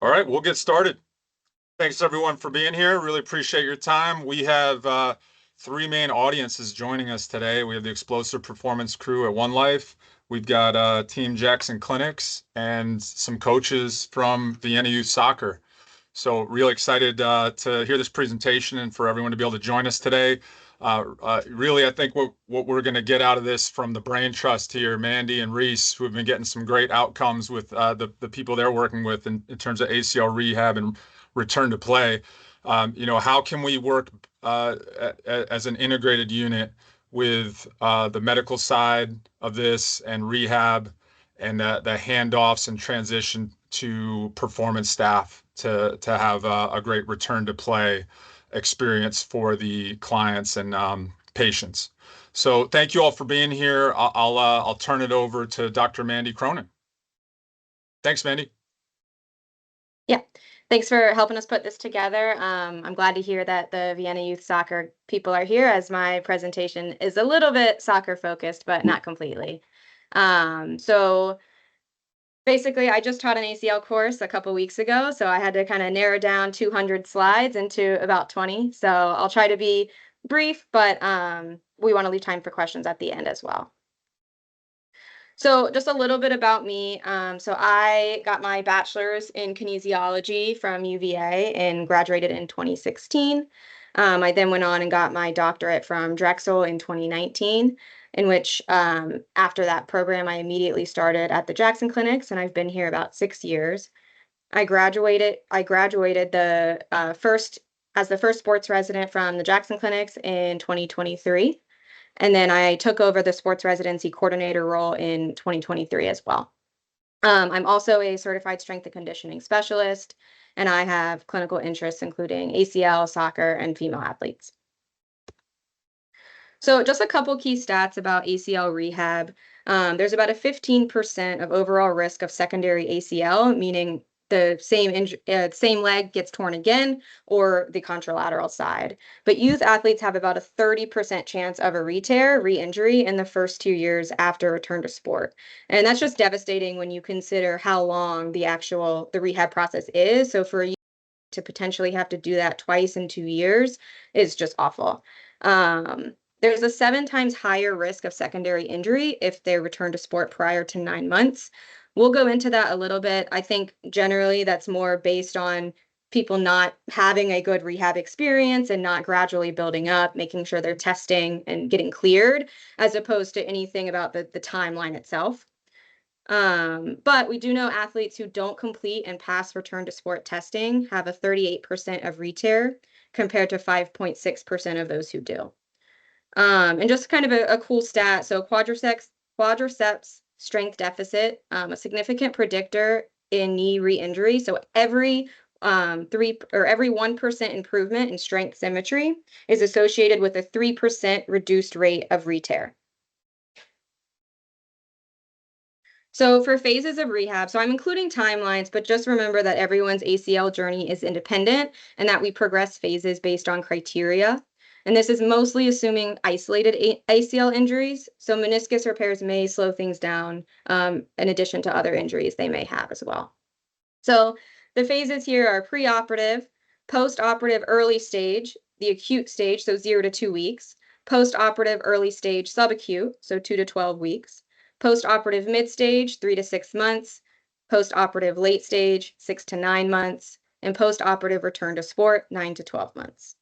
All right, we'll get started. Thanks everyone for being here. Really appreciate your time. We have three main audiences joining us today. We have the Explosive Performance crew at One Life. We've got Team Jackson Clinics and some coaches from Vienna Youth Soccer. So really excited to hear this presentation and for everyone to be able to join us today. Really, I think what we're going to get out of this from the brain trust here, Mandy and Reese, who have been getting some great outcomes with the people they're working with in terms of ACL rehab and return to play. How can we work as an integrated unit with the medical side of this and rehab and the handoffs and transition to performance staff to have a great return to play experience for the clients and patients. So thank you all for being here. I'll turn it over to Dr. Mandy Cronin. Thanks, Mandy. Yeah, thanks for helping us put this together. I'm glad to hear that the Vienna Youth Soccer people are here, as my presentation is a little bit soccer focused, but not completely. So basically, I just taught an ACL course a couple weeks ago, so I had to kind of narrow down 200 slides into about 20. So I'll try to be brief, but we want to leave time for questions at the end as well. So just a little bit about me. So I got my bachelor's in kinesiology from UVA and graduated in 2016. I then went on and got my doctorate from Drexel in 2019, in which after that program, I immediately started at the Jackson Clinics, and I've been here about 6 years. I graduated the first as the first sports resident from the Jackson Clinics in 2023. And then I took over the sports residency coordinator role in 2023 as well. I'm also a certified strength and conditioning specialist, and I have clinical interests including ACL, soccer, and female athletes. So just a couple key stats about ACL rehab. There's about a 15% of overall risk of secondary ACL, meaning the same leg gets torn again or the contralateral side. But youth athletes have about a 30% chance of a retear, re-injury in the first 2 years after return to sport. And that's just devastating when you consider how long the rehab process is. So for you to potentially have to do that twice in 2 years is just awful. There's a 7 times higher risk of secondary injury if they return to sport prior to 9 months. We'll go into that a little bit. I think generally that's more based on people not having a good rehab experience and not gradually building up, making sure they're testing and getting cleared, as opposed to anything about the timeline itself. But we do know athletes who don't complete and pass return to sport testing have a 38% of retear compared to 5.6% of those who do. And just kind of a cool stat. So quadriceps strength deficit, a significant predictor in knee re-injury. So every 1% improvement in strength symmetry is associated with a 3% reduced rate of retear. So for phases of rehab, so I'm including timelines, but just remember that everyone's ACL journey is independent and that we progress phases based on criteria. And this is mostly assuming isolated ACL injuries. So meniscus repairs may slow things down in addition to other injuries they may have as well. So the phases here are preoperative, postoperative early stage, the acute stage, so 0 to 2 weeks, postoperative early stage subacute, so 2 to 12 weeks, postoperative mid-stage, 3 to 6 months, postoperative late stage, 6 to 9 months, and postoperative return to sport, 9 to 12 months.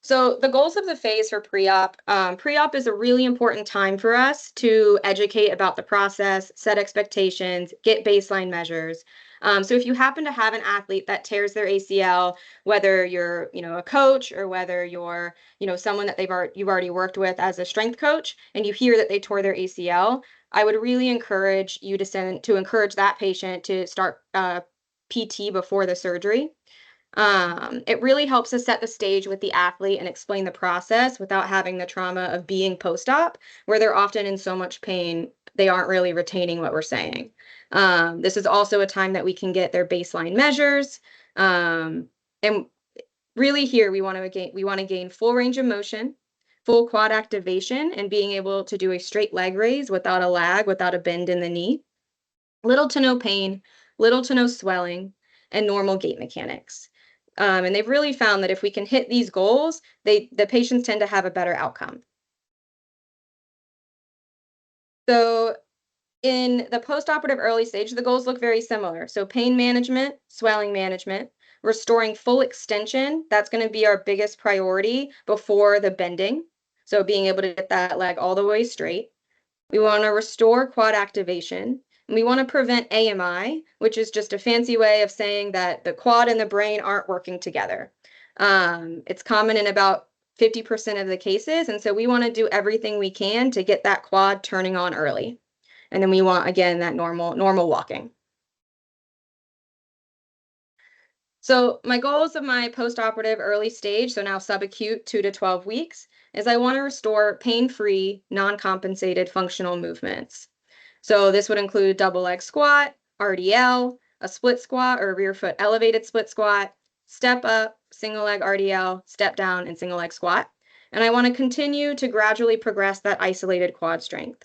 So the goals of the phase for pre-op, pre-op is a really important time for us to educate about the process, set expectations, get baseline measures. So if you happen to have an athlete that tears their ACL, whether you're, a coach or whether you're, someone that you've already worked with as a strength coach, and you hear that they tore their ACL, I would really encourage you to encourage that patient to start PT before the surgery. It really helps us set the stage with the athlete and explain the process without having the trauma of being post-op, where they're often in so much pain, they aren't really retaining what we're saying. This is also a time that we can get their baseline measures. And really here, we want to gain full range of motion, full quad activation, and being able to do a straight leg raise without a lag, without a bend in the knee. Little to no pain, little to no swelling, and normal gait mechanics. And they've really found that if we can hit these goals, the patients tend to have a better outcome. So in the postoperative early stage, the goals look very similar. So pain management, swelling management, restoring full extension, that's going to be our biggest priority before the bending. So being able to get that leg all the way straight. We want to restore quad activation. And we want to prevent AMI, which is just a fancy way of saying that the quad and the brain aren't working together. It's common in about 50% of the cases. And so we want to do everything we can to get that quad turning on early. And then we want, again, that normal walking. So my goals of my postoperative early stage, so now subacute 2 to 12 weeks, is I want to restore pain-free, non-compensated functional movements. So this would include double leg squat, RDL, a split squat or a rear foot elevated split squat, step up, single leg RDL, step down, and single leg squat. And I want to continue to gradually progress that isolated quad strength.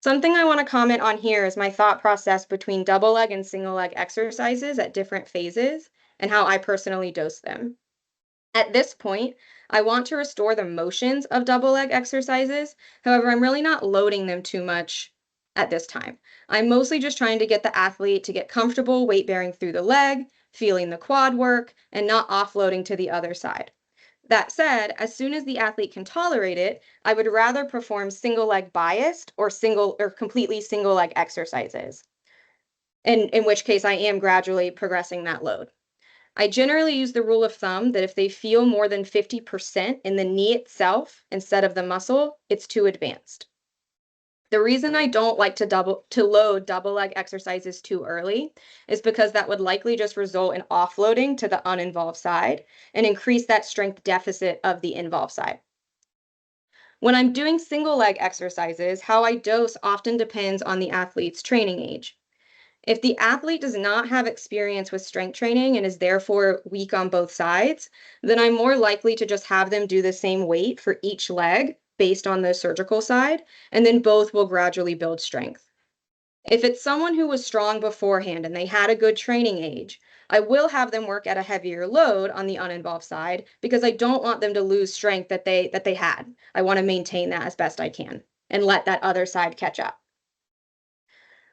Something I want to comment on here is my thought process between double leg and single leg exercises at different phases and how I personally dose them. At this point, I want to restore the motions of double leg exercises. However, I'm really not loading them too much at this time. I'm mostly just trying to get the athlete to get comfortable weight bearing through the leg, feeling the quad work, and not offloading to the other side. That said, as soon as the athlete can tolerate it, I would rather perform single leg biased or completely single leg exercises. In which case I am gradually progressing that load. I generally use the rule of thumb that if they feel more than 50% in the knee itself instead of the muscle, it's too advanced. The reason I don't like to load double leg exercises too early is because that would likely just result in offloading to the uninvolved side and increase that strength deficit of the involved side. When I'm doing single leg exercises, how I dose often depends on the athlete's training age. If the athlete does not have experience with strength training and is therefore weak on both sides, then I'm more likely to just have them do the same weight for each leg based on the surgical side, and then both will gradually build strength. If it's someone who was strong beforehand and they had a good training age, I will have them work at a heavier load on the uninvolved side because I don't want them to lose strength that they had. I want to maintain that as best I can and let that other side catch up.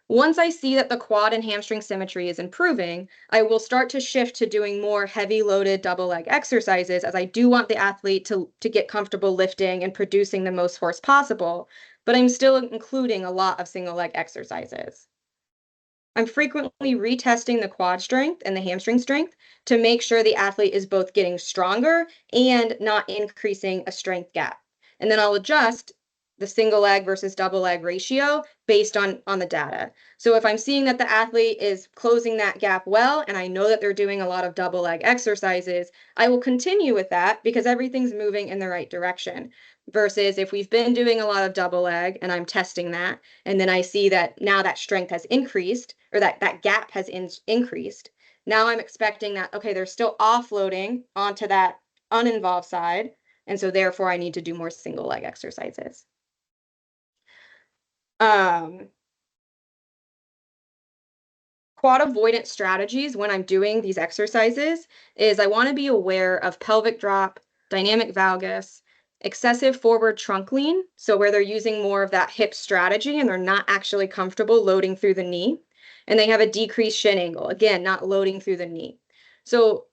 Once I see that the quad and hamstring symmetry is improving, I will start to shift to doing more heavy loaded double leg exercises as I do want the athlete to get comfortable lifting and producing the most force possible, but I'm still including a lot of single leg exercises. I'm frequently retesting the quad strength and the hamstring strength to make sure the athlete is both getting stronger and not increasing a strength gap. And then I'll adjust the single leg versus double leg ratio based on the data. So if I'm seeing that the athlete is closing that gap well, and I know that they're doing a lot of double leg exercises, I will continue with that because everything's moving in the right direction. Versus if we've been doing a lot of double leg and I'm testing that, and then I see that now that strength has increased or that gap has increased. Now I'm expecting that, okay, they're still offloading onto that uninvolved side. And so therefore I need to do more single leg exercises. Quad avoidance strategies when I'm doing these exercises is I want to be aware of pelvic drop, dynamic valgus, excessive forward trunk lean, so where they're using more of that hip strategy and they're not actually comfortable loading through the knee, and they have a decreased shin angle, again, not loading through the knee. So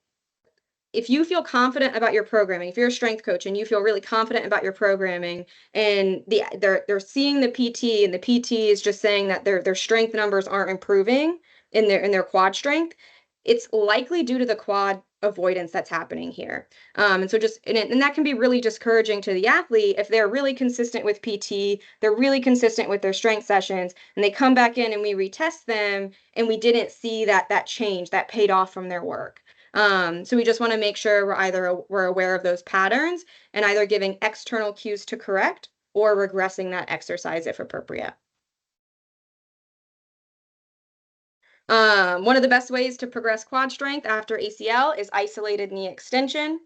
if you feel confident about your programming, if you're a strength coach and you feel really confident about your programming and they're seeing the PT and the PT is just saying that their strength numbers aren't improving in their quad strength, it's likely due to the quad avoidance that's happening here. And so and that can be really discouraging to the athlete if they're really consistent with PT, they're really consistent with their strength sessions, and they come back in and we retest them and we didn't see that change that paid off from their work. So we just want to make sure we're aware of those patterns and either giving external cues to correct or regressing that exercise if appropriate. One of the best ways to progress quad strength after ACL is isolated knee extension.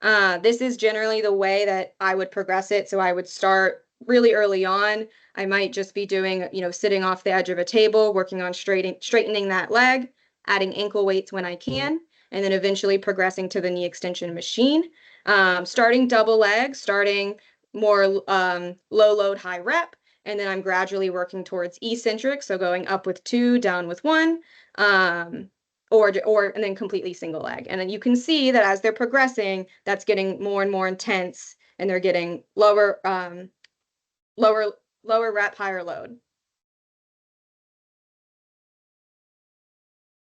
This is generally the way that I would progress it. So I would start really early on, I might just be doing, sitting off the edge of a table, working on straightening that leg, adding ankle weights when I can, and then eventually progressing to the knee extension machine. Starting double leg, starting more low load, high rep, and then I'm gradually working towards eccentric, so going up with 2, down with 1, or and then completely single leg. And then you can see that as they're progressing, that's getting more and more intense, and they're getting lower lower rep, higher load.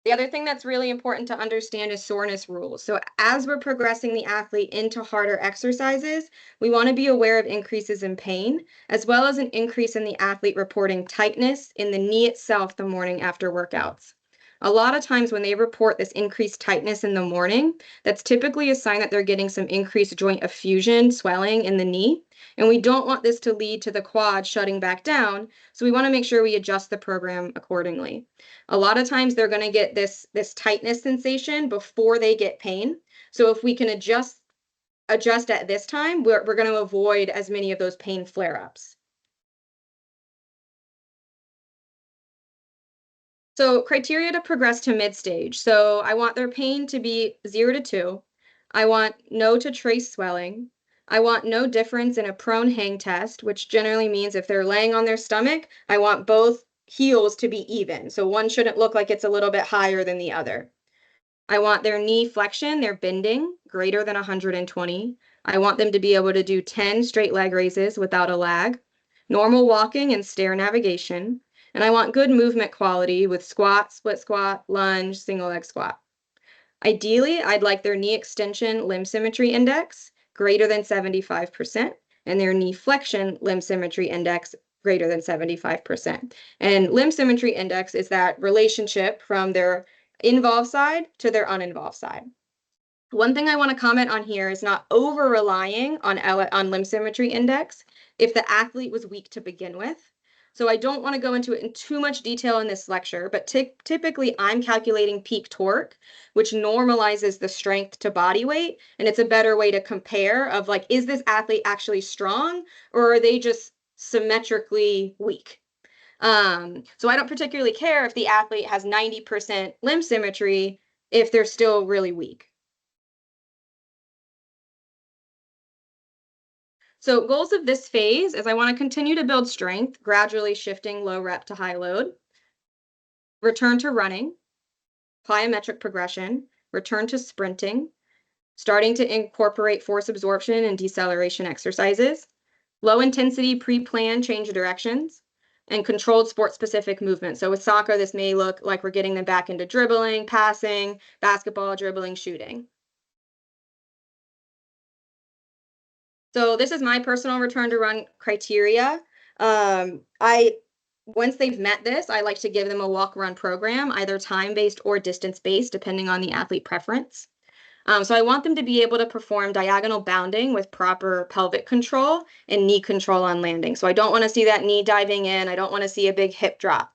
The other thing that's really important to understand is soreness rules. So as we're progressing the athlete into harder exercises, we want to be aware of increases in pain, as well as an increase in the athlete reporting tightness in the knee itself the morning after workouts. A lot of times when they report this increased tightness in the morning, that's typically a sign that they're getting some increased joint effusion, swelling in the knee. And we don't want this to lead to the quad shutting back down, so we want to make sure we adjust the program accordingly. A lot of times they're going to get this tightness sensation before they get pain. So if we can adjust at this time, we're going to avoid as many of those pain flare-ups. So criteria to progress to mid-stage. So I want their pain to be 0 to 2. I want no to trace swelling. I want no difference in a prone hang test, which generally means if they're laying on their stomach, I want both heels to be even. So one shouldn't look like it's a little bit higher than the other. I want their knee flexion, their bending, greater than 120. I want them to be able to do 10 straight leg raises without a lag, normal walking and stair navigation, and I want good movement quality with squat, split squat, lunge, single leg squat. Ideally, I'd like their knee extension limb symmetry index greater than 75% and their knee flexion limb symmetry index greater than 75%. And limb symmetry index is that relationship from their involved side to their uninvolved side. One thing I want to comment on here is not over relying on limb symmetry index if the athlete was weak to begin with. So I don't want to go into it in too much detail in this lecture, but typically I'm calculating peak torque, which normalizes the strength to body weight. And it's a better way to compare of like, is this athlete actually strong or are they just symmetrically weak? So I don't particularly care if the athlete has 90% limb symmetry if they're still really weak. So goals of this phase is I want to continue to build strength, gradually shifting low rep to high load, return to running, plyometric progression, return to sprinting, starting to incorporate force absorption and deceleration exercises, low intensity pre-planned change of directions, and controlled sport-specific movement. So with soccer, this may look like we're getting them back into dribbling, passing, basketball, dribbling, shooting. So this is my personal return to run criteria. I Once they've met this, I like to give them a walk run program, either time-based or distance-based, depending on the athlete preference. So I want them to be able to perform diagonal bounding with proper pelvic control and knee control on landing. So I don't want to see that knee diving in. I don't want to see a big hip drop.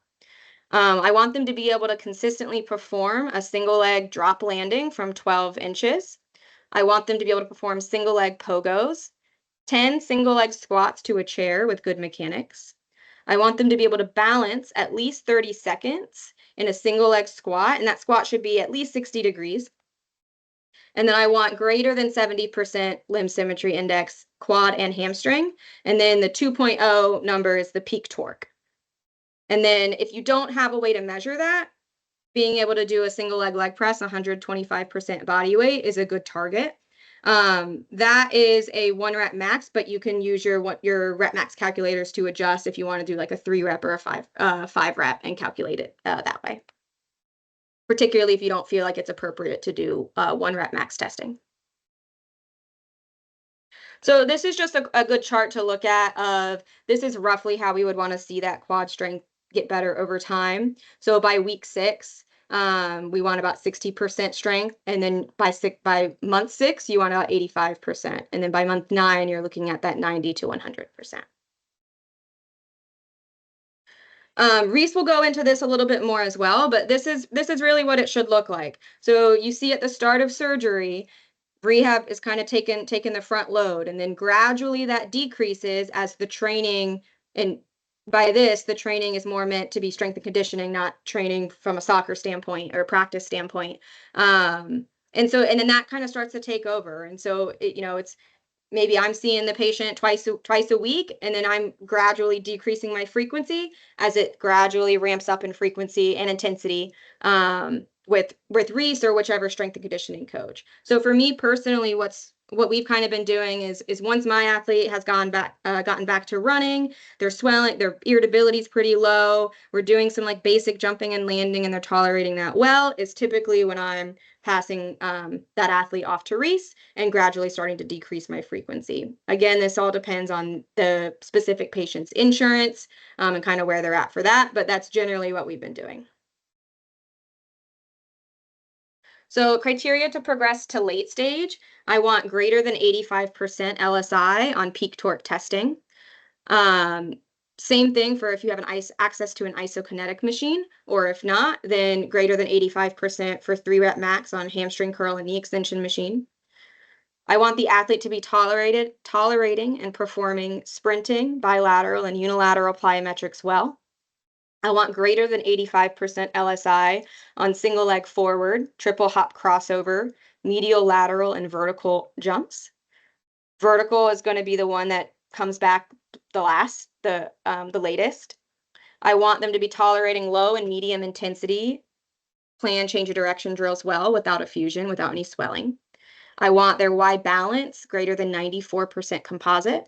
I want them to be able to consistently perform a single leg drop landing from 12 inches. I want them to be able to perform single leg pogos, 10 single leg squats to a chair with good mechanics. I want them to be able to balance at least 30 seconds in a single leg squat, and that squat should be at least 60 degrees. And then I want greater than 70% limb symmetry index, quad and hamstring. And then the 2.0 number is the peak torque. And then if you don't have a way to measure that, being able to do a single leg press, 125% body weight is a good target. That is a 1 rep max, but you can use your rep max calculators to adjust if you want to do like a 3 rep or a 5 rep and calculate it that way. Particularly if you don't feel like it's appropriate to do 1 rep max testing. So this is just a good chart to look at of this is roughly how we would want to see that quad strength get better over time. So by week 6, we want about 60% strength, and then by month 6, you want about 85%, and then by month 9, you're looking at that 90 to 100%. Reese will go into this a little bit more as well, but this is really what it should look like. So you see at the start of surgery, rehab is kind of taking the front load, and then gradually that decreases as the training, and by this the training is more meant to be strength and conditioning, not training from a soccer standpoint or a practice standpoint. And then that kind of starts to take over, and so it's maybe I'm seeing the patient twice a week, and then I'm gradually decreasing my frequency as it gradually ramps up in frequency and intensity, with Reese or whichever strength and conditioning coach. So for me personally, what we've kind of been doing is once my athlete has gotten back to running, they're swelling, their irritability is pretty low. We're doing some like basic jumping and landing, and they're tolerating that well. Is typically when I'm passing that athlete off to Reese and gradually starting to decrease my frequency. Again, this all depends on the specific patient's insurance, and kind of where they're at for that, but that's generally what we've been doing. So criteria to progress to late stage, I want greater than 85% LSI on peak torque testing. Um, Same thing for if you have access to an isokinetic machine, or if not, then greater than 85% for 3-rep max on hamstring curl and knee extension machine. I want the athlete to be tolerating and performing sprinting, bilateral, and unilateral plyometrics well. I want greater than 85% LSI on single leg forward, triple hop crossover, medial, lateral, and vertical jumps. Vertical is going to be the one that comes back the latest. I want them to be tolerating low and medium intensity plan change of direction drills well without effusion, without any swelling. I want their wide balance greater than 94% composite.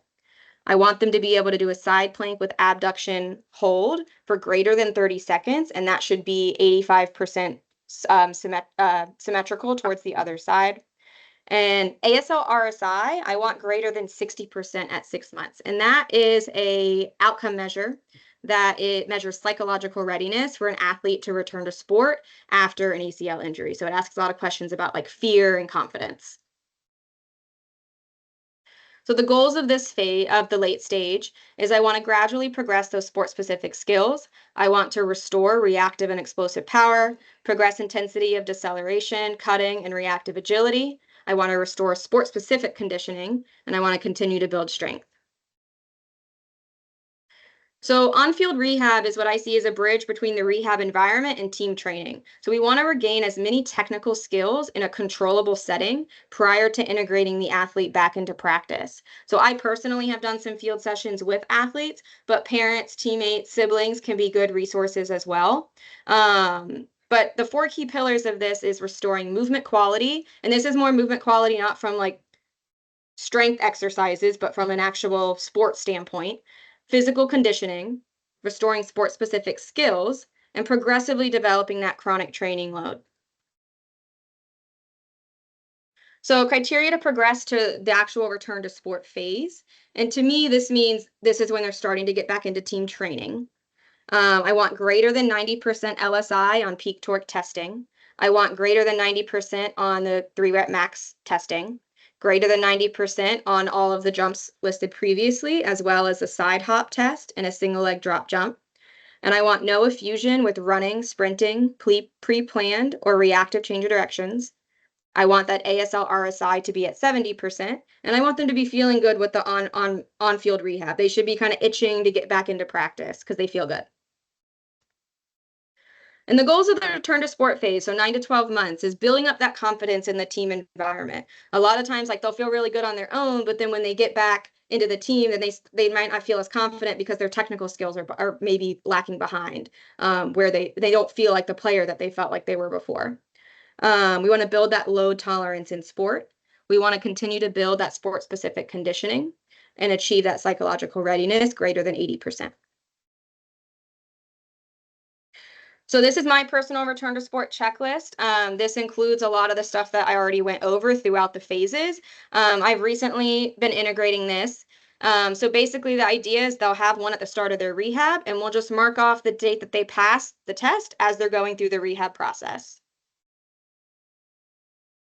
I want them to be able to do a side plank with abduction hold for greater than 30 seconds, and that should be 85% symmetrical towards the other side. And ASL RSI, I want greater than 60% at 6 months. And that is a outcome measure that it measures psychological readiness for an athlete to return to sport after an ACL injury. So it asks a lot of questions about like fear and confidence. So the goals of this phase of the late stage is I want to gradually progress those sport-specific skills. I want to restore reactive and explosive power, progress intensity of deceleration, cutting, and reactive agility. I want to restore sport-specific conditioning, and I want to continue to build strength. So on-field rehab is what I see as a bridge between the rehab environment and team training. So we want to regain as many technical skills in a controllable setting prior to integrating the athlete back into practice. So I personally have done some field sessions with athletes, but parents, teammates, siblings can be good resources as well. But the 4 key pillars of this is restoring movement quality, and this is more movement quality not from like strength exercises, but from an actual sports standpoint, physical conditioning, restoring sport specific skills, and progressively developing that chronic training load. So, criteria to progress to the actual return to sport phase. And to me, this means this is when they're starting to get back into team training. I want greater than 90% LSI on peak torque testing. I want greater than 90% on the 3-rep max testing, greater than 90% on all of the jumps listed previously, as well as a side hop test and a single leg drop jump. And I want no effusion with running, sprinting, pre-planned, or reactive change of directions. I want that ASL RSI to be at 70%, and I want them to be feeling good with the on-field rehab. They should be kind of itching to get back into practice because they feel good. And the goals of the return to sport phase, so 9 to 12 months, is building up that confidence in the team environment. A lot of times, like they'll feel really good on their own, but then when they get back into the team, then they might not feel as confident because their technical skills are maybe lacking behind, where they don't feel like the player that they felt like they were before. We want to build that load tolerance in sport. We want to continue to build that sport-specific conditioning and achieve that psychological readiness greater than 80%. So this is my personal return to sport checklist. This includes a lot of the stuff that I already went over throughout the phases. I've recently been integrating this. So basically the idea is they'll have one at the start of their rehab, and we'll just mark off the date that they passed the test as they're going through the rehab process.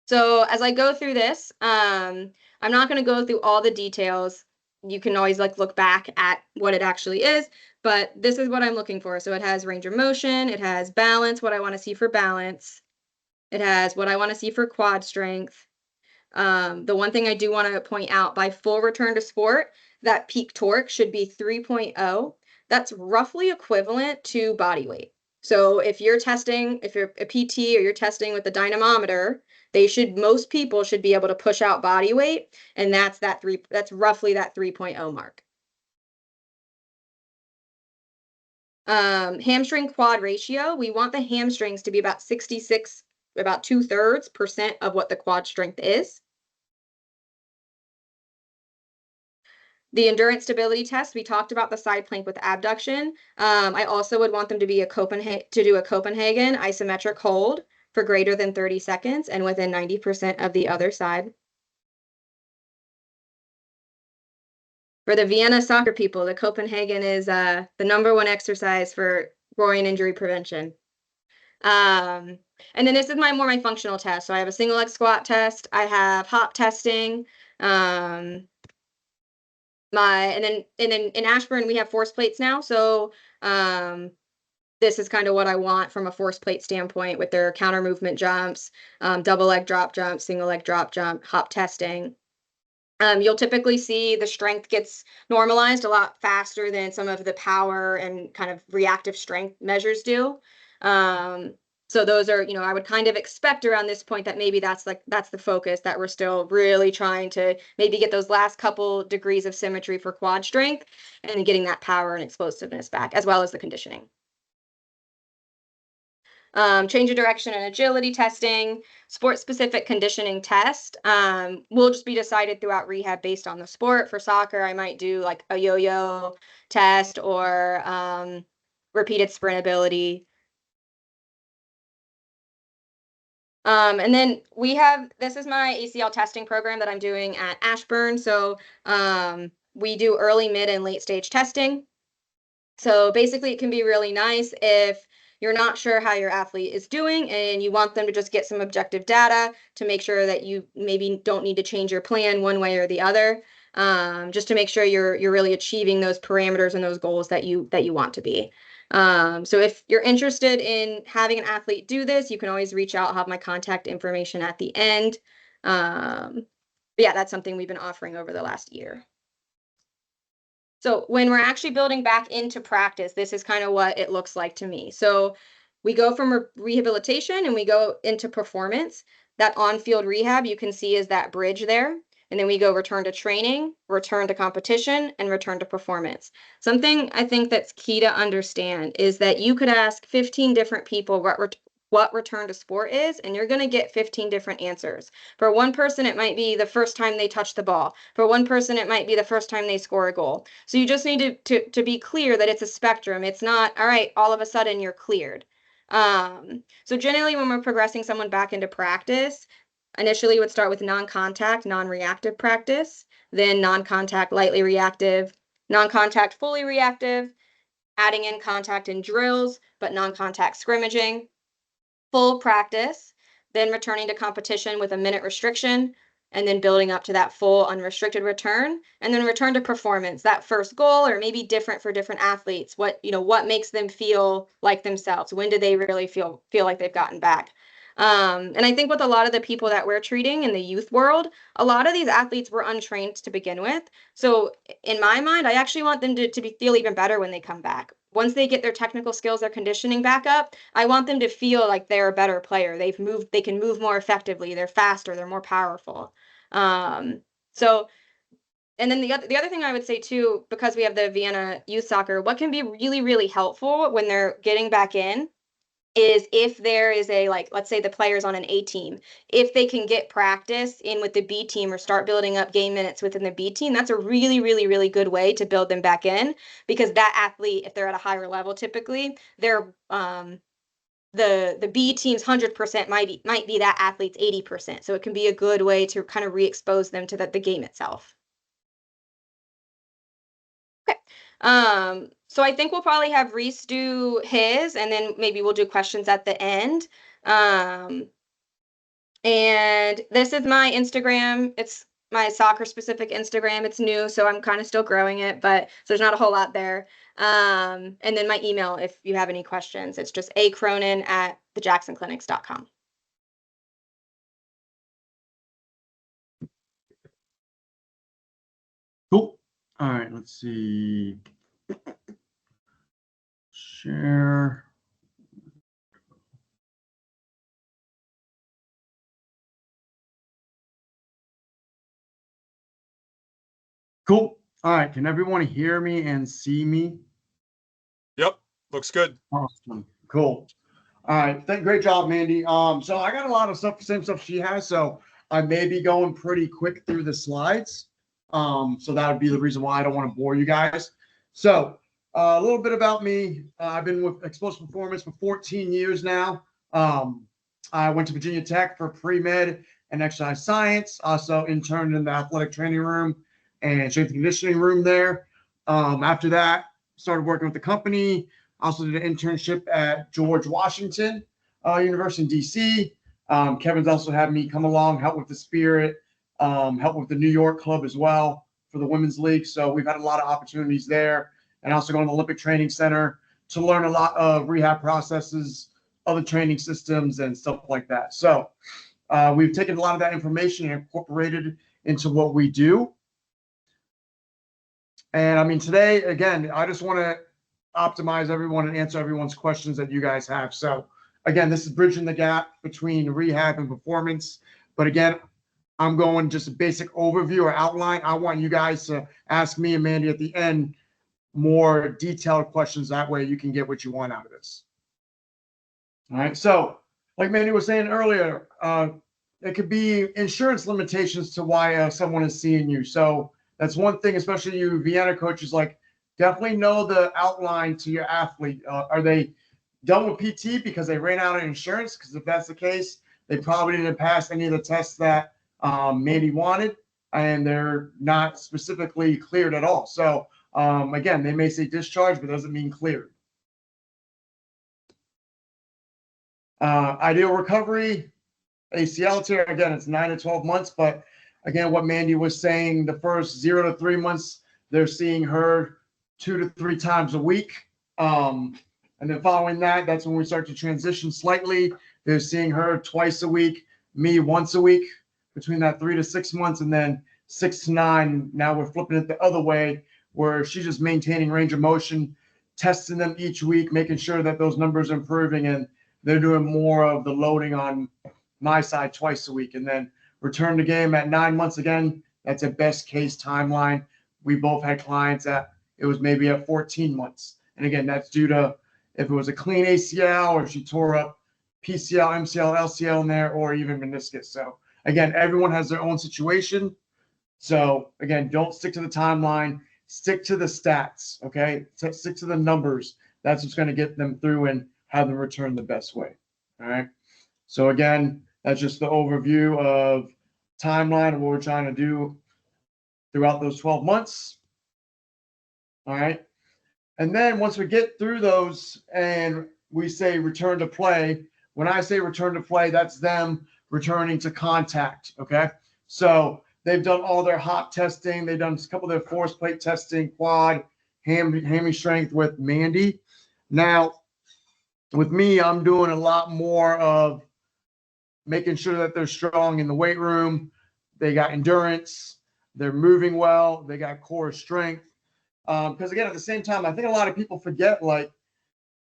So as I go through this, I'm not going to go through all the details. You can always like look back at what it actually is, but this is what I'm looking for. So it has range of motion, it has balance, what I want to see for balance. It has what I want to see for quad strength. The one thing I do want to point out, by full return to sport, that peak torque should be 3.0. That's roughly equivalent to body weight. So if you're testing, if you're a PT or you're testing with the dynamometer, most people should be able to push out body weight, and that's roughly that 3.0 mark. Hamstring quad ratio, we want the hamstrings to be about 66, about 2/3% of what the quad strength is. The endurance stability test, we talked about the side plank with abduction. I also would want them to do a Copenhagen isometric hold for greater than 30 seconds and within 90% of the other side. For the Vienna soccer people, the Copenhagen is the #1 exercise for groin injury prevention. And then this is my functional test. So I have a single leg squat test. I have hop testing. Um, and then in Ashburn we have force plates now. So this is kind of what I want from a force plate standpoint with their counter movement jumps, double leg drop jump, single leg drop jump, hop testing. You'll typically see the strength gets normalized a lot faster than some of the power and kind of reactive strength measures do. Um, so those are, I would kind of expect around this point that maybe that's the focus, that we're still really trying to maybe get those last couple degrees of symmetry for quad strength and getting that power and explosiveness back, as well as the conditioning. Change of direction and agility testing, sport-specific conditioning test will just be decided throughout rehab based on the sport. For soccer, I might do like a yo-yo test or repeated sprint ability. And then this is my ACL testing program that I'm doing at Ashburn. So we do early, mid, and late stage testing. So basically, it can be really nice if you're not sure how your athlete is doing and you want them to just get some objective data to make sure that you maybe don't need to change your plan one way or the other, just to make sure you're really achieving those parameters and those goals that you want to be. So if you're interested in having an athlete do this, you can always reach out. I'll have my contact information at the end. But yeah, that's something we've been offering over the last year. So when we're actually building back into practice, this is kind of what it looks like to me. So we go from rehabilitation and we go into performance. That on-field rehab you can see is that bridge there. And then we go return to training, return to competition, and return to performance. Something I think that's key to understand is that you could ask 15 different people what return to sport is, and you're going to get 15 different answers. For one person, it might be the first time they touch the ball. For one person, it might be the first time they score a goal. So you just need to be clear that it's a spectrum. It's not, all right, all of a sudden you're cleared. So generally, when we're progressing someone back into practice, initially would start with non-contact, non-reactive practice, then non-contact, lightly reactive, non-contact, fully reactive, adding in contact in drills, but non-contact scrimmaging, full practice, then returning to competition with a minute restriction, and then building up to that full unrestricted return, and then return to performance, that first goal, or maybe different for different athletes. What makes them feel like themselves? When do they really feel like they've gotten back? And I think with a lot of the people that we're treating in the youth world, a lot of these athletes were untrained to begin with. So in my mind, I actually want them to feel even better when they come back. Once they get their technical skills, their conditioning back up, I want them to feel like they're a better player. They can move more effectively, they're faster, they're more powerful. Um, so and then the other thing I would say too, because we have the Vienna youth soccer, what can be really, really helpful when they're getting back in is if there is like, let's say the player's on an A team, if they can get practice in with the B team or start building up game minutes within the B team, that's a really, really, really good way to build them back in, because that athlete, if they're at a higher level, typically they're the B team's 100% might be that athlete's 80%. So it can be a good way to kind of re-expose them to the game itself. Okay. So I think we'll probably have Reese do his, and then maybe we'll do questions at the end. Um, and this is my Instagram. It's my soccer specific Instagram. It's new, so I'm kind of still growing it, but so there's not a whole lot there. And then my email, if you have any questions, it's just acronin@thejacksonclinics.com. Cool. All right, let's see. Share. Cool. All right, can everyone hear me and see me? Yep, looks good. Awesome. Cool. All right, great job, Mandy. So I got a lot of stuff, same stuff she has. So I may be going pretty quick through the slides. So that would be the reason why I don't want to bore you guys. So a little bit about me. I've been with Explosive Performance for 14 years now. I went to Virginia Tech for pre-med and exercise science. Also interned in the athletic training room and strength and conditioning room there. After that, started working with the company. Also did an internship at George Washington University in DC. Kevin's also had me come along, help with the Spirit, help with the New York club as well for the women's league. So we've had a lot of opportunities there, and also going to the Olympic Training Center to learn a lot of rehab processes, other training systems, and stuff like that. So we've taken a lot of that information and incorporated into what we do. And I mean, today, again, I just want to optimize everyone and answer everyone's questions that you guys have. So again, this is bridging the gap between rehab and performance. But again, I'm going just a basic overview or outline. I want you guys to ask me and Mandy at the end more detailed questions. That way you can get what you want out of this. All right. So like Mandy was saying earlier, it could be insurance limitations to why someone is seeing you. So that's one thing, especially you Vienna coaches, like definitely know the outline to your athlete. Are they done with PT because they ran out of insurance? Because if that's the case, they probably didn't pass any of the tests that Mandy wanted, and they're not specifically cleared at all. So again, they may say discharge, but doesn't mean cleared. Ideal recovery, ACL tear, again, it's 9 to 12 months. But again, what Mandy was saying, the first 0 to 3 months, they're seeing her 2 to 3 times a week. And then following that, that's when we start to transition slightly. They're seeing her twice a week, me once a week between that 3 to 6 months. And then 6 to 9, now we're flipping it the other way, where she's just maintaining range of motion, testing them each week, making sure that those numbers are improving. And they're doing more of the loading on my side twice a week. And then return to game at 9 months again. That's a best case timeline. We both had clients that it was maybe at 14 months. And again, that's due to if it was a clean ACL or if she tore up PCL, MCL, LCL in there, or even meniscus. So again, everyone has their own situation. So again, don't stick to the timeline. Stick to the stats, okay? So stick to the numbers. That's what's going to get them through and have them return the best way, all right? So again, that's just the overview of timeline of what we're trying to do throughout those 12 months. All right. And then once we get through those and we say return to play, when I say return to play, that's them returning to contact. Okay. So they've done all their hop testing. They've done a couple of their force plate testing, quad, hammy strength with Mandy. Now, with me, I'm doing a lot more of making sure that they're strong in the weight room. They got endurance. They're moving well. They got core strength. Because again, at the same time, I think a lot of people forget, like,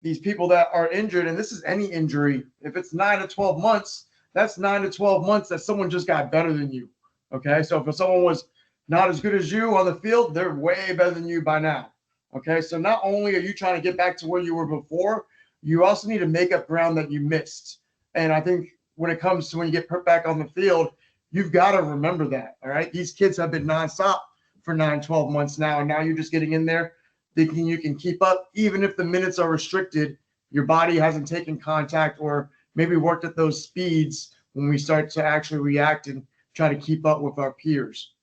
these people that are injured, and this is any injury. If it's 9 to 12 months, that's 9 to 12 months that someone just got better than you. Okay. So if someone was not as good as you on the field, they're way better than you by now. Okay. So not only are you trying to get back to where you were before, you also need to make up ground that you missed. And I think when it comes to when you get put back on the field, you've got to remember that. All right. These kids have been nonstop for 9, 12 months now. And now you're just getting in there thinking you can keep up, even if the minutes are restricted. Your body hasn't taken contact or maybe worked at those speeds when we start to actually react and try to keep up with our peers.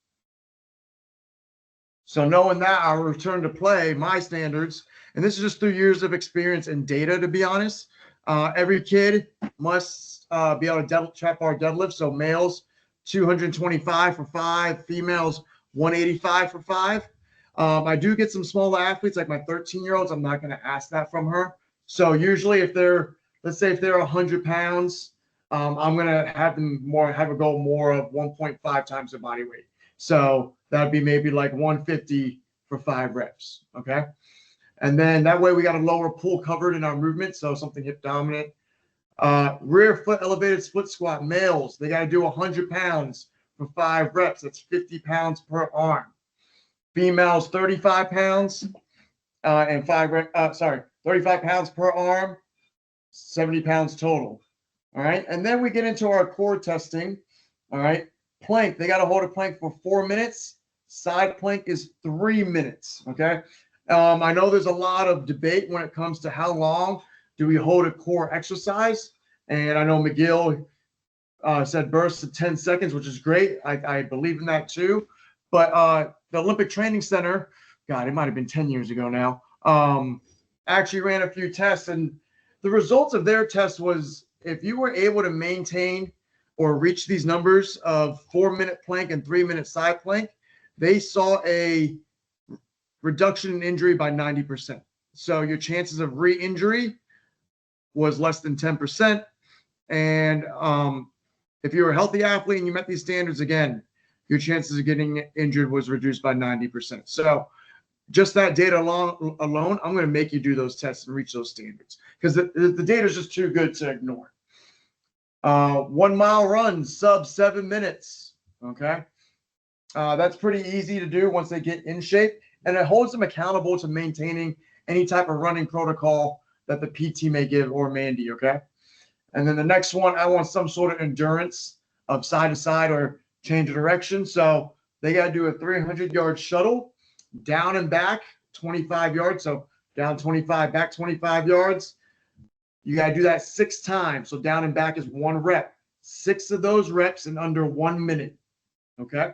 So knowing that, I'll return to play my standards. And this is just through years of experience and data, to be honest. Every kid must be able to trap bar deadlift. So males, 225 for 5, females, 185 for 5. I do get some smaller athletes, like my 13-year-olds. I'm not going to ask that from her. So usually if they're, let's say if they're 100 pounds, I'm going to have them have a goal more of 1.5 times their body weight. So that'd be maybe like 150 for 5 reps. Okay. And then that way we got a lower pull covered in our movement. So something hip dominant. Rear foot elevated split squat, males, they got to do 100 pounds for 5 reps. That's 50 pounds per arm. Females, 35 pounds and 35 pounds per arm, 70 pounds total. All right. And then we get into our core testing. All right. Plank, they got to hold a plank for 4 minutes. Side plank is 3 minutes. Okay. I know there's a lot of debate when it comes to how long do we hold a core exercise. And I know McGill said bursts of 10 seconds, which is great. I believe in that too. But the Olympic Training Center, God, it might have been 10 years ago now, actually ran a few tests. And the results of their test was if you were able to maintain or reach these numbers of 4-minute plank and 3-minute side plank, they saw a reduction in injury by 90%. So your chances of re-injury was less than 10%. And if you're a healthy athlete and you met these standards, again, your chances of getting injured was reduced by 90%. So just that data alone, I'm going to make you do those tests and reach those standards because the data is just too good to ignore. 1 mile run, sub 7 minutes. Okay. That's pretty easy to do once they get in shape. And it holds them accountable to maintaining any type of running protocol that the PT may give or Mandy. Okay. And then the next one, I want some sort of endurance of side to side or change of direction. So they got to do a 300-yard shuttle down and back 25 yards. So down 25, back 25 yards. You got to do that 6 times. So down and back is 1 rep. 6 of those reps in under 1 minute. Okay.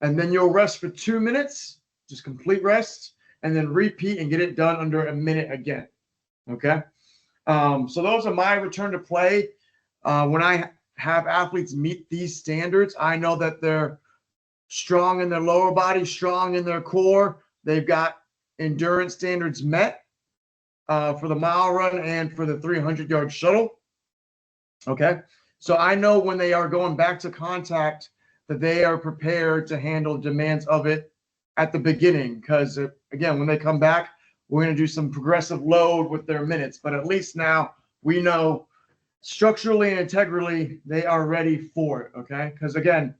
And then you'll rest for 2 minutes, just complete rest, and then repeat and get it done under a minute again. Okay. So those are my return to play. When I have athletes meet these standards, I know that they're strong in their lower body, strong in their core. They've got endurance standards met for the mile run and for the 300-yard shuttle. Okay. So I know when they are going back to contact that they are prepared to handle demands of it at the beginning. Because again, when they come back, we're going to do some progressive load with their minutes, but at least now we know structurally and integrally they are ready for it. Okay. Because again,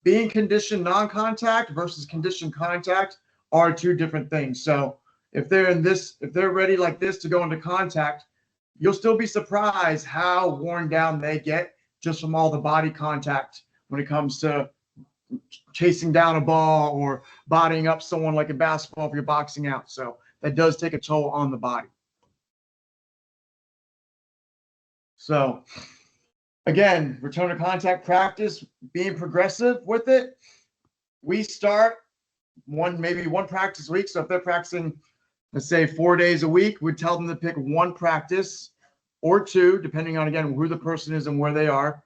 being conditioned non-contact versus conditioned contact are 2 different things. So if they're ready like this to go into contact, you'll still be surprised how worn down they get just from all the body contact when it comes to chasing down a ball or bodying up someone like a basketball if you're boxing out. So that does take a toll on the body. So again, return to contact practice, being progressive with it. We start maybe one practice a week. So if they're practicing, let's say 4 days a week, we'd tell them to pick 1 practice or 2, depending on, again, who the person is and where they are,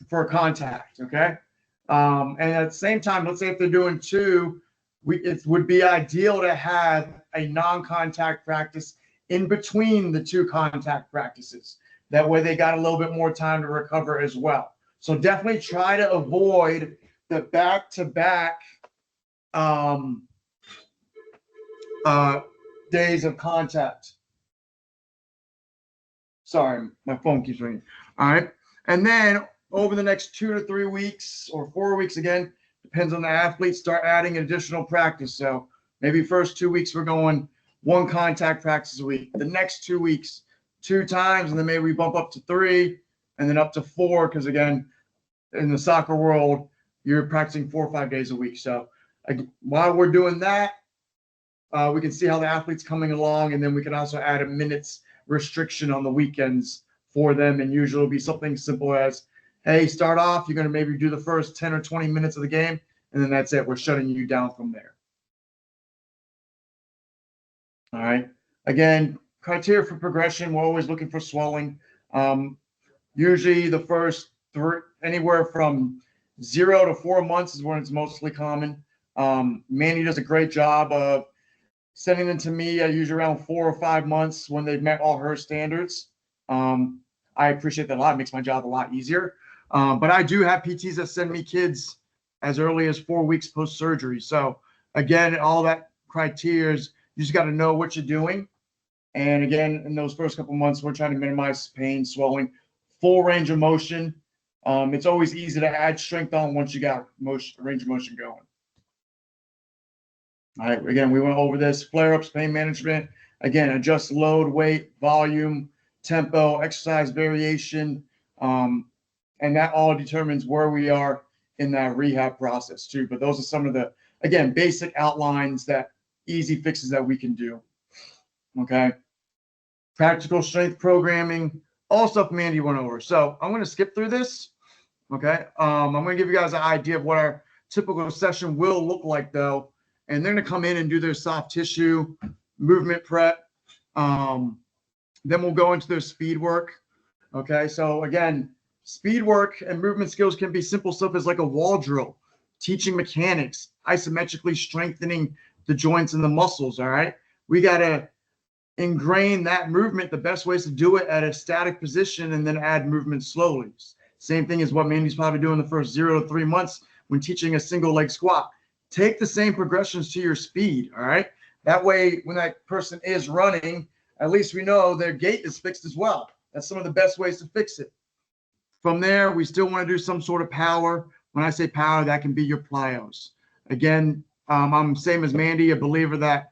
for contact. Okay. And at the same time, let's say if they're doing 2, it would be ideal to have a non-contact practice in between the 2 contact practices. That way they got a little bit more time to recover as well. So definitely try to avoid the back-to-back days of contact. Sorry, my phone keeps ringing. All right. And then over the next 2 to 3 weeks or 4 weeks, again, depends on the athlete, start adding additional practice. So maybe first 2 weeks, we're going 1 contact practice a week. The next 2 weeks, 2 times, and then maybe we bump up to 3 and then up to 4. Because again, in the soccer world, you're practicing 4 or 5 days a week. So while we're doing that, we can see how the athlete's coming along. And then we can also add a minutes restriction on the weekends for them. And usually it'll be something simple as, hey, start off, you're going to maybe do the first 10 or 20 minutes of the game, and then that's it. We're shutting you down from there. All right. Again, criteria for progression, we're always looking for swelling. Usually the first anywhere from 0 to 4 months is when it's mostly common. Mandy does a great job of sending them to me usually around 4 or 5 months when they've met all her standards. I appreciate that a lot. It makes my job a lot easier. But I do have PTs that send me kids as early as 4 weeks post-surgery. So again, all that criteria is you just got to know what you're doing. And again, in those first couple months, we're trying to minimize pain, swelling, full range of motion. It's always easy to add strength on once you got range of motion going. All right, again, we went over this, flare-ups, pain management. Again, adjust load, weight, volume, tempo, exercise variation, and that all determines where we are in that rehab process too. But those are some of the, again, basic outlines, that easy fixes that we can do. Okay. Practical strength programming, all stuff Mandy went over. So I'm going to skip through this. Okay. I'm going to give you guys an idea of what our typical session will look like though. And they're going to come in and do their soft tissue movement prep. Then we'll go into their speed work. Okay. So again, speed work and movement skills can be simple stuff as like a wall drill, teaching mechanics, isometrically strengthening the joints and the muscles. All right. We got to ingrain that movement. The best way is to do it at a static position and then add movement slowly. Same thing as what Mandy's probably doing the first 0 to 3 months when teaching a single leg squat. Take the same progressions to your speed. All right. That way, when that person is running, at least we know their gait is fixed as well. That's some of the best ways to fix it. From there, we still want to do some sort of power. When I say power, that can be your plyos. Again, I'm same as Mandy, a believer that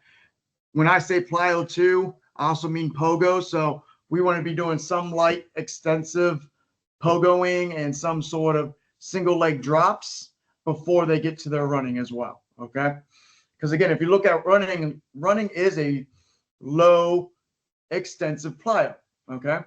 when I say plyo too, I also mean pogo. So we want to be doing some light, extensive pogoing and some sort of single leg drops before they get to their running as well. Okay. Because again, if you look at running is a low extensive plyo. Okay.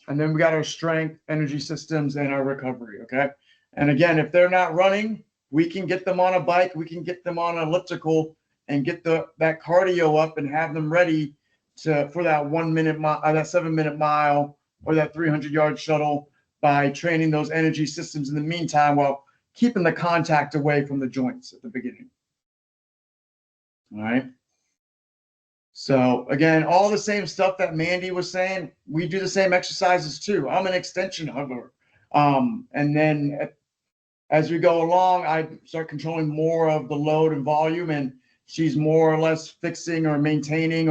And then we got our strength, energy systems, and our recovery. Okay. And again, if they're not running, we can get them on a bike, we can get them on an elliptical and get that cardio up and have them ready for that 1 minute mile, that 7 minute mile, or that 300-yard shuttle by training those energy systems in the meantime while keeping the contact away from the joints at the beginning. All right. So again, all the same stuff that Mandy was saying, we do the same exercises too. I'm an extension hugger. And then as we go along, I start controlling more of the load and volume, and she's more or less fixing or maintaining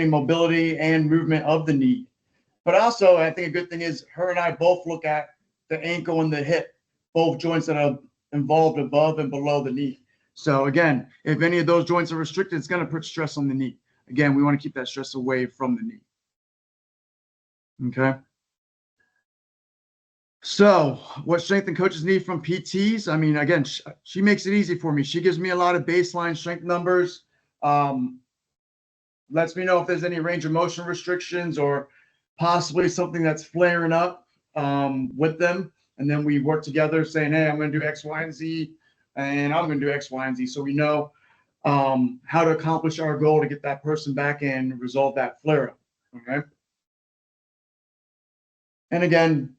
mobility and movement of the knee. But also, I think a good thing is her and I both look at the ankle and the hip, both joints that are involved above and below the knee. So again, if any of those joints are restricted, it's going to put stress on the knee. Again, we want to keep that stress away from the knee. Okay. So what strength and coaches need from PTs? I mean, again, she makes it easy for me. She gives me a lot of baseline strength numbers. Lets me know if there's any range of motion restrictions or possibly something that's flaring up with them. And then we work together saying, hey, I'm going to do X, Y, and Z, and I'm going to do X, Y, and Z. So we know how to accomplish our goal to get that person back and resolve that flare up. Okay. And again,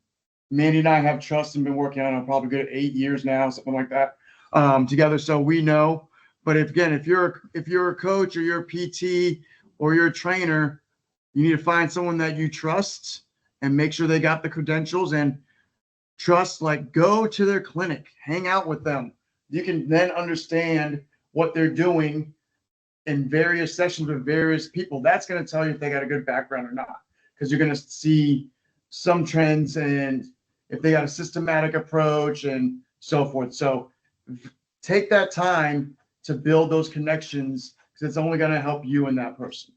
Mandy and I have trust and been working on it probably good 8 years now, something like that, together. So we know. But if you're a coach or you're a PT or you're a trainer, you need to find someone that you trust and make sure they got the credentials and trust. Like, go to their clinic, hang out with them. You can then understand what they're doing in various sessions with various people. That's going to tell you if they got a good background or not, because you're going to see some trends and if they got a systematic approach and so forth. So take that time to build those connections, because it's only going to help you and that person.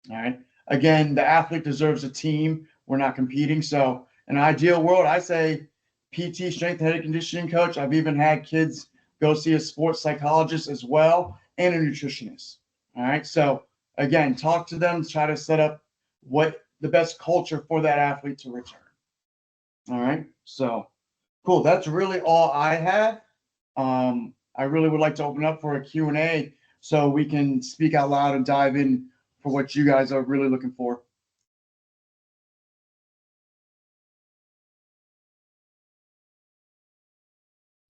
All right. Again, the athlete deserves a team. We're not competing. So in an ideal world, I say PT, strength, head and conditioning coach. I've even had kids go see a sports psychologist as well, and a nutritionist. All right. So again, talk to them, try to set up what the best culture for that athlete to return. All right. So cool. That's really all I have. I really would like to open up for a Q&A so we can speak out loud and dive in for what you guys are really looking for.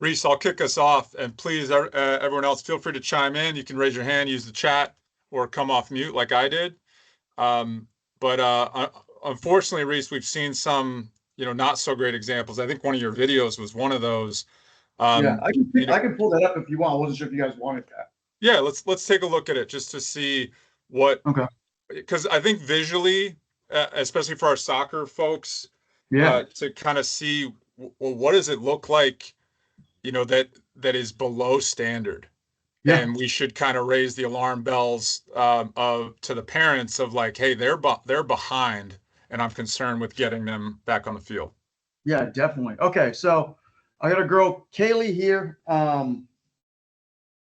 Reese, I'll kick us off, and please, everyone else, feel free to chime in. You can raise your hand, use the chat, or come off mute like I did. But unfortunately, Reese, we've seen some not so great examples. I think one of your videos was one of those. Yeah, You I can pull that up if you want. I wasn't sure if you guys wanted that. Yeah, let's take a look at it just to see what, Okay. because I think visually, especially for our soccer folks, Yeah. to kind of see, well, what does it look like, that is below standard, Yeah. and we should kind of raise the alarm bells to the parents of like, hey, they're behind, and I'm concerned with getting them back on the field. Yeah, definitely. Okay, so I got a girl, Kaylee here.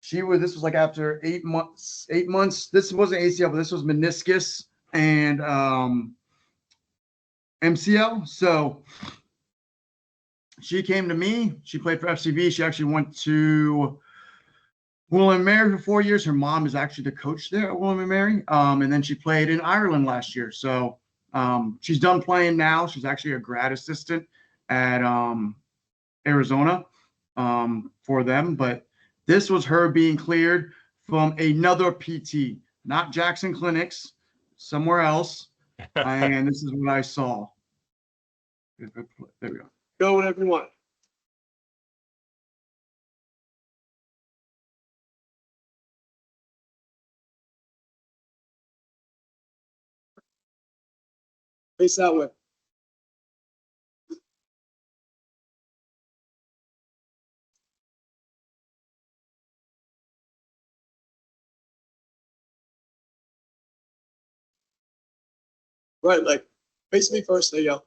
This was like after 8 months. 8 months. This wasn't ACL, but this was meniscus and MCL. So she came to me. She played for FCV. She actually went to William & Mary for 4 years. Her mom is actually the coach there at William & Mary. And then she played in Ireland last year. So she's done playing now. She's actually a grad assistant at Arizona for them. But this was her being cleared from another PT, not Jackson Clinics, somewhere else. And this is what I saw. There we go. Go whenever you want. Face that way. Right leg. Face me first. There you go.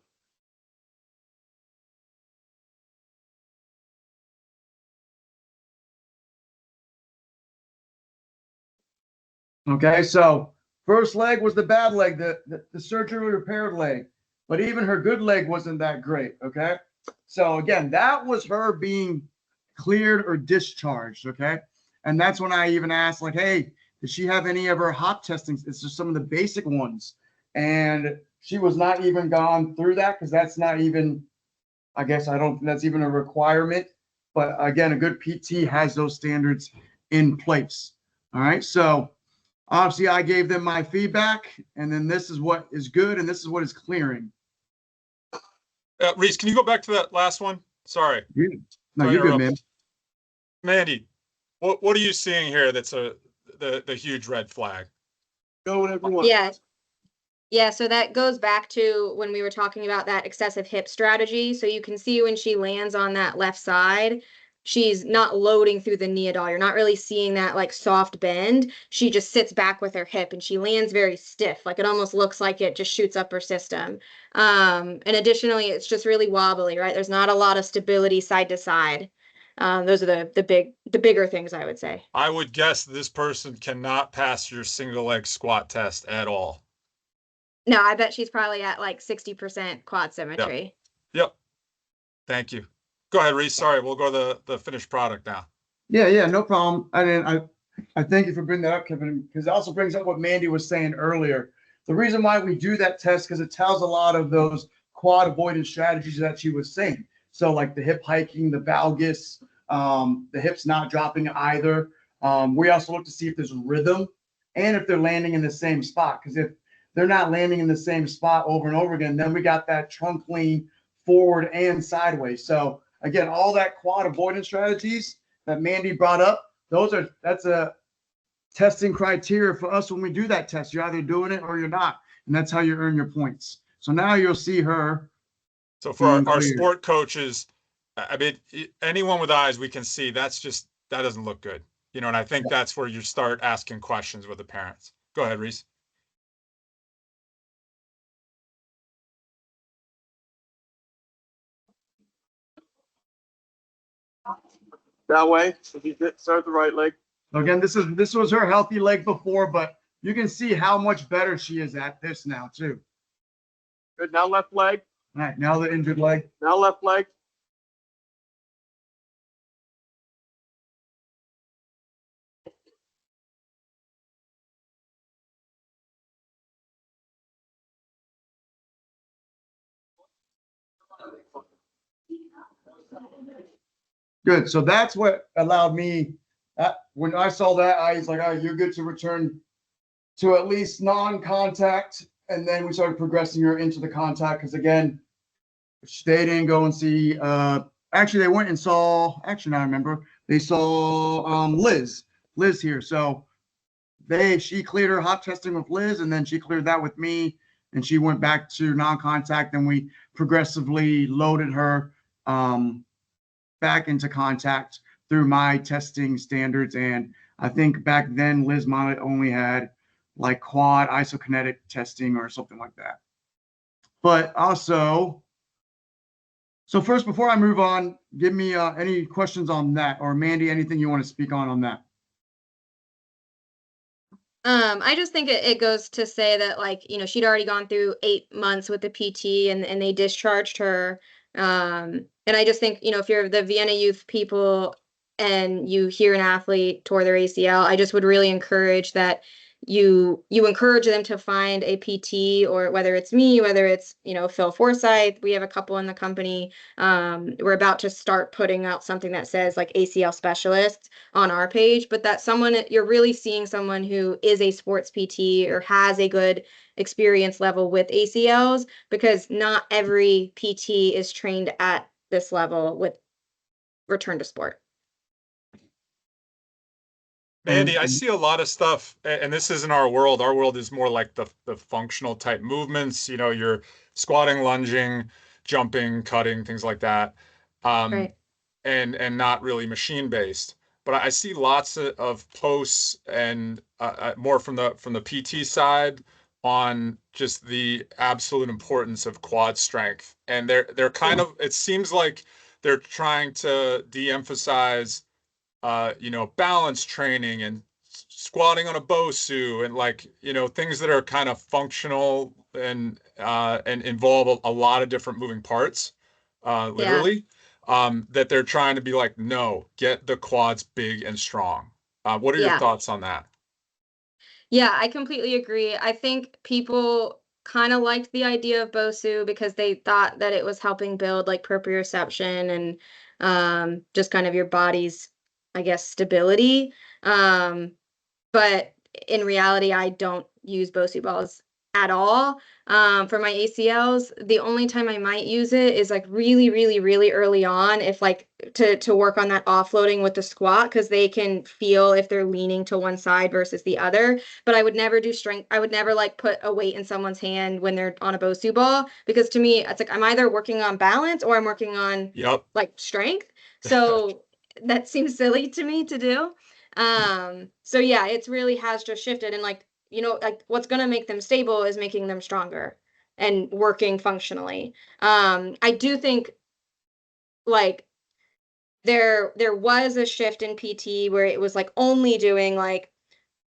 Okay, so first leg was the bad leg, the surgery repaired leg, but even her good leg wasn't that great. Okay, so again, that was her being cleared or discharged. Okay, and that's when I even asked, like, hey, does she have any of her hop testing? It's just some of the basic ones, and she was not even gone through that because that's not even, I guess I don't think that's even a requirement. But again, a good PT has those standards in place. All right, so. Obviously, I gave them my feedback, and then this is what is good, and this is what is clearing. Reese, can you go back to that last one? Sorry. No, you're good, man. Mandy, what are you seeing here that's the huge red flag? Go whatever you want. Yeah. Yeah, so that goes back to when we were talking about that excessive hip strategy. So you can see when she lands on that left side, she's not loading through the knee at all. You're not really seeing that like soft bend. She just sits back with her hip and she lands very stiff. Like it almost looks like it just shoots up her system. And additionally, it's just really wobbly, right? There's not a lot of stability side to side. Those are the bigger things I would say. I would guess this person cannot pass your single leg squat test at all. No, I bet she's probably at like 60% quad symmetry. Yep. Thank you. Go ahead, Reese. Sorry, we'll go to the finished product now. Yeah, no problem. I thank you for bringing that up, Kevin, because it also brings up what Mandy was saying earlier. The reason why we do that test, because it tells a lot of those quad avoidance strategies that she was saying. So like the hip hiking, the valgus, the hips not dropping either. We also look to see if there's rhythm and if they're landing in the same spot. Because if they're not landing in the same spot over and over again, then we got that trunk lean forward and sideways. So again, all that quad avoidance strategies that Mandy brought up, that's a testing criteria for us when we do that test. You're either doing it or you're not. And that's how you earn your points. So now you'll see her. So for our sport coaches, I mean, anyone with eyes, we can see that doesn't look good. And I think that's where you start asking questions with the parents. Go ahead, Reese. That way, if you start the right leg. So again, this was her healthy leg before, but you can see how much better she is at this now too. Good. Now left leg. All right. Now the injured leg. Now left leg. Good. So that's what allowed me. When I saw that, I was like, "Oh, you're good to return to at least non-contact." And then we started progressing her into the contact because again, they didn't go and see, actually, they went and saw, actually, now I remember, they saw Liz here. So she cleared her hop testing with Liz, and then she cleared that with me, and she went back to non-contact, and we progressively loaded her back into contact through my testing standards. And I think back then Liz might only had like quad isokinetic testing or something like that. But also, so first, before I move on, give me any questions on that, or Mandy, anything you want to speak on that. I just think it goes to say that, like, you know, she'd already gone through 8 months with the PT, and they discharged her. And I just think, you know, if you're the Vienna youth people and you hear an athlete tore their ACL, I just would really encourage that you encourage them to find a PT, or whether it's me, whether it's, you know, Phil Forsyth. We have a couple in the company. We're about to start putting out something that says like ACL specialists on our page, but that someone, you're really seeing someone who is a sports PT or has a good experience level with ACLs, because not every PT is trained at this level with return to sport. Mandy, I see a lot of stuff, and this isn't our world. Our world is more like the functional type movements, you know, you're squatting, lunging, jumping, cutting, things like that. Um, Right. and not really machine based. But I see lots of posts and more from the PT side on just the absolute importance of quad strength. And they're kind of, it seems like they're trying to de-emphasize you know, balance training and squatting on a Bosu and, like, you know, things that are kind of functional and involve a lot of different moving parts, Yeah. literally, that they're trying to be like, no, get the quads big and strong. What are your Yeah. thoughts on that? Yeah, I completely agree. I think people kind of liked the idea of Bosu because they thought that it was helping build like proprioception and just kind of your body's, I guess, stability. Um, but in reality, I don't use Bosu balls at all. For my ACLs, the only time I might use it is like really, really, really early on, if like to work on that offloading with the squat, because they can feel if they're leaning to one side versus the other. But I would never do strength. I would never like put a weight in someone's hand when they're on a Bosu ball, because to me, it's like I'm either working on balance or I'm working on Yep. like strength. So that seems silly to me to do. So yeah, it's really has just shifted, and like, you know, like what's gonna make them stable is making them stronger and working functionally. I do think like there was a shift in PT where it was like only doing like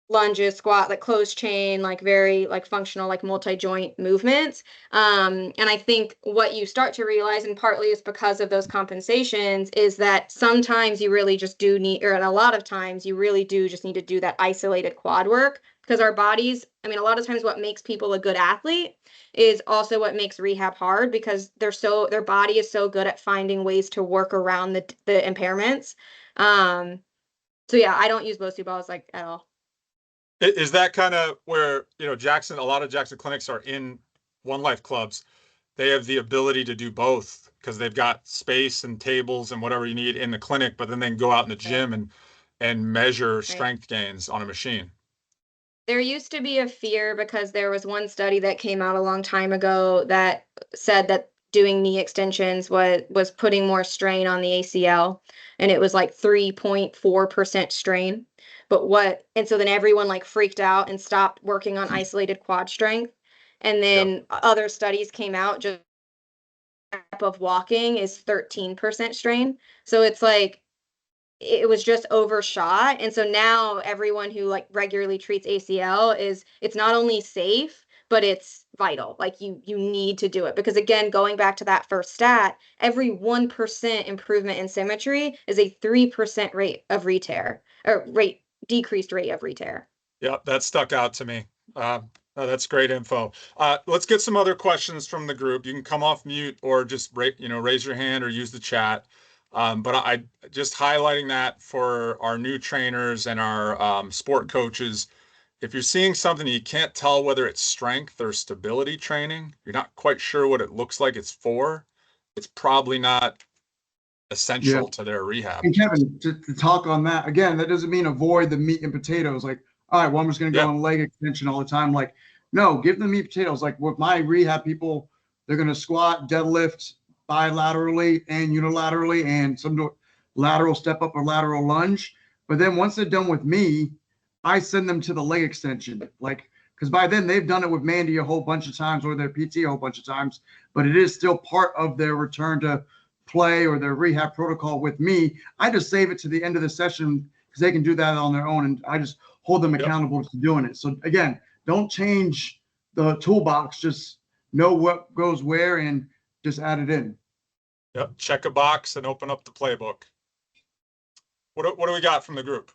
lunges, squat, like closed chain, like very like functional, like multi-joint movements. And I think what you start to realize, and partly is because of those compensations, is that sometimes you really just do need, or a lot of times you really do just need to do that isolated quad work, because our bodies, I mean, a lot of times what makes people a good athlete is also what makes rehab hard, because their body is so good at finding ways to work around the impairments. Um, so yeah, I don't use Bosu balls like at all. Is that kind of where, you know, Jackson, a lot of Jackson clinics are in One Life clubs. They have the ability to do both because they've got space and tables and whatever you need in the clinic, but then they can go out in the Right. gym and measure Right. strength gains on a machine. There used to be a fear because there was one study that came out a long time ago that said that doing knee extensions was putting more strain on the ACL, and it was like 3.4% strain. And so then everyone like freaked out and stopped working on isolated quad strength. And Yep. then other studies came out, just of walking is 13% strain. So it's like it was just overshot. And so now everyone who like regularly treats ACL, is it's not only safe, but it's vital. Like you need to do it, because again, going back to that first stat, every 1% improvement in symmetry is a 3% rate of retear, or decreased rate of retear. Yep, that stuck out to me. That's great info. Let's get some other questions from the group. You can come off mute or just raise your hand or use the chat. But I just highlighting that for our new trainers and our sport coaches. If you're seeing something you can't tell whether it's strength or stability training, you're not quite sure what it looks like it's for, it's probably not essential to their rehab. And Kevin, to talk on that again, that doesn't mean avoid the meat and potatoes. Like, all right, well, I'm just going to go on leg extension all the time. Like, no, give them meat and potatoes. Like with my rehab people, they're going to squat, deadlift bilaterally and unilaterally, and some do lateral step up or lateral lunge. But then once they're done with me, I send them to the leg extension. Like, because by then they've done it with Mandy a whole bunch of times or their PT a whole bunch of times, but it is still part of their return to play or their rehab protocol with me. I just save it to the end of the session because they can do that on their own, and I just hold them accountable to doing it. So again, don't change the toolbox, just know what goes where and just add it in. Yep. Check a box and open up the playbook. What do we got from the group?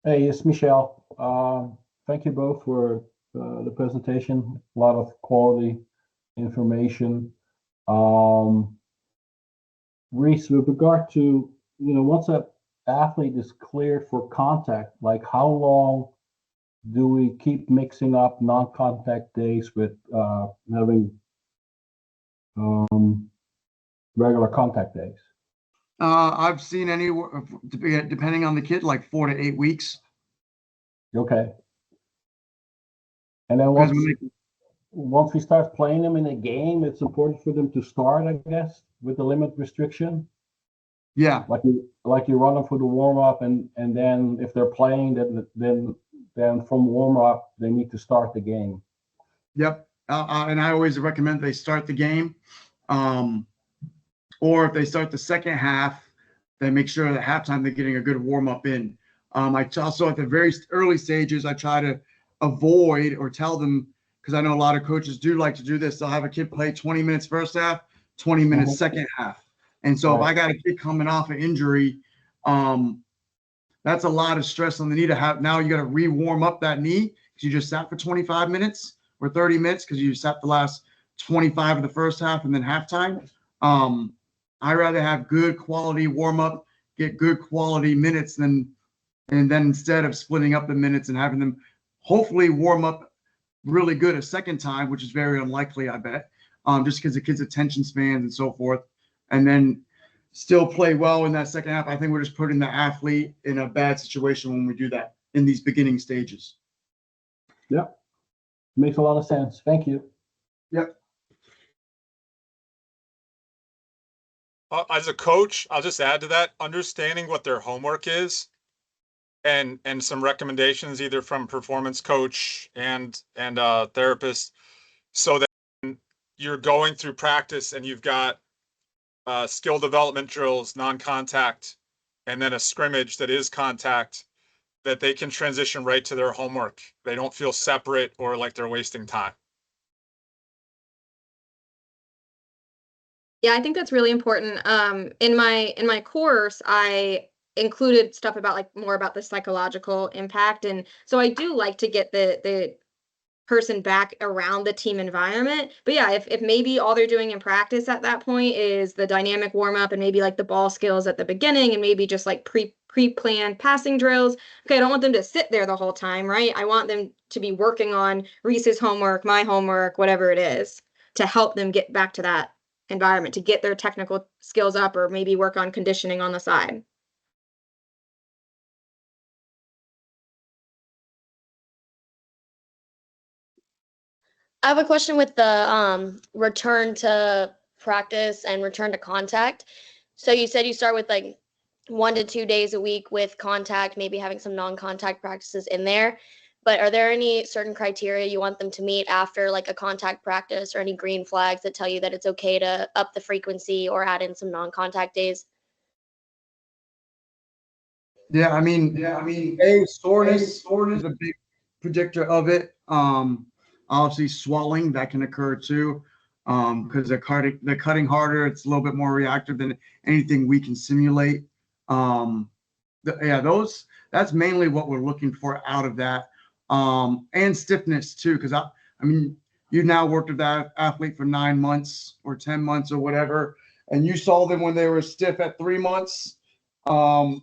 Hey, it's Michelle. Thank you both for the presentation. A lot of quality information. Reese, with regard to, once an athlete is cleared for contact, like how long do we keep mixing up non-contact days with having regular contact days? I've seen anywhere, depending on the kid, like 4 to 8 weeks. Okay. And then once we start playing them in a game, it's important for them to start, I guess, with the limit restriction. Yeah. Like you run them for the warm up, and then if they're playing, then from warm up they need to start the game. Yep. And I always recommend they start the game. Or if they start the second half, then make sure at halftime they're getting a good warm up in. I also at the very early stages, I try to avoid or tell them, because I know a lot of coaches do like to do this. They'll have a kid play 20 minutes first half, 20 minutes second half. And so if I got a kid coming off an injury, that's a lot of stress on the knee to have. Now you got to re-warm up that knee because you just sat for 25 minutes or 30 minutes because you sat the last 25 of the first half and then halftime. I rather have good quality warm up, get good quality minutes and then instead of splitting up the minutes and having them hopefully warm up really good a second time, which is very unlikely, I bet, just because the kids' attention spans and so forth, and then still play well in that second half. I think we're just putting the athlete in a bad situation when we do that in these beginning stages. Yep. Makes a lot of sense. Thank you. Yep. As a coach, I'll just add to that, understanding what their homework is and some recommendations either from performance coach and therapist, so that you're going through practice and you've got skill development drills, non-contact, and then a scrimmage that is contact, that they can transition right to their homework. They don't feel separate or like they're wasting time. Yeah, I think that's really important. In my course, I included stuff about like more about the psychological impact, and so I do like to get the person back around the team environment. But yeah, if maybe all they're doing in practice at that point is the dynamic warm up and maybe like the ball skills at the beginning and maybe just like pre-planned passing drills. Okay, I don't want them to sit there the whole time, right? I want them to be working on Reese's homework, my homework, whatever it is, to help them get back to that environment, to get their technical skills up or maybe work on conditioning on the side. I have a question with the return to practice and return to contact. So you said you start with like 1 to 2 days a week with contact, maybe having some non-contact practices in there. But are there any certain criteria you want them to meet after like a contact practice, or any green flags that tell you that it's okay to up the frequency or add in some non-contact days? Yeah, I mean, soreness is a big predictor of it. Obviously swelling that can occur too, because they're cutting harder. It's a little bit more reactive than anything we can simulate. That's mainly what we're looking for out of that. And stiffness too, because I mean, you've now worked with that athlete for 9 months or 10 months or whatever, and you saw them when they were stiff at 3 months, and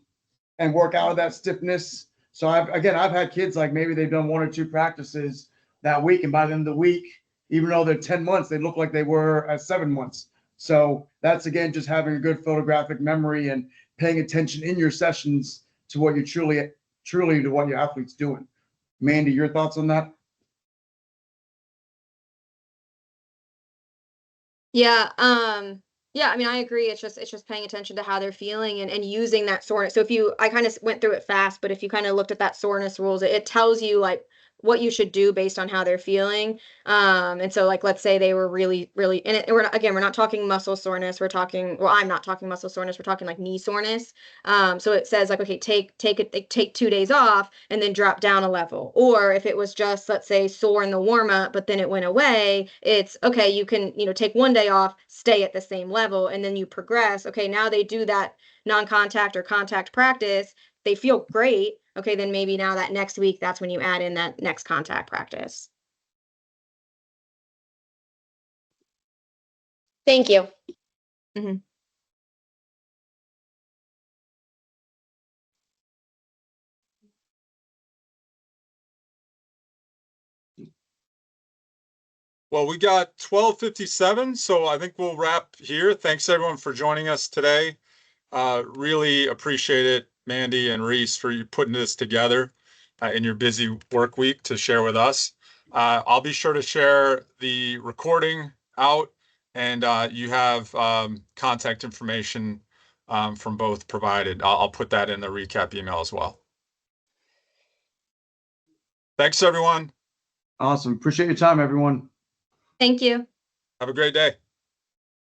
work out of that stiffness. So I've had kids like maybe they've done 1 or 2 practices that week. And by the end of the week, even though they're 10 months, they look like they were at 7 months. So that's, again, just having a good photographic memory and paying attention in your sessions to what you truly to what your athlete's doing. Mandy, your thoughts on that? Yeah, yeah, I mean, I agree. It's just paying attention to how they're feeling and using that soreness. So I kind of went through it fast, but if you kind of looked at that soreness rules, it tells you like what you should do based on how they're feeling. And so like, let's say they were really, really, and we're not talking muscle soreness. We're talking, well, I'm not talking muscle soreness. We're talking like knee soreness. So it says like, okay, take 2 days off and then drop down a level. Or if it was just, let's say, sore in the warm up, but then it went away, it's okay, you can, take 1 day off, stay at the same level, and then you progress. Okay, now they do that non-contact or contact practice. They feel great. Okay, then maybe now that next week, that's when you add in that next contact practice. Thank you. Mhm. Well, we got 12:57, so I think we'll wrap here. Thanks everyone for joining us today. Really appreciate it, Mandy and Reese, for you putting this together in your busy work week to share with us. I'll be sure to share the recording out, and you have contact information from both provided. I'll put that in the recap email as well. Thanks, everyone. Awesome. Appreciate your time, everyone. Thank you. Have a great day.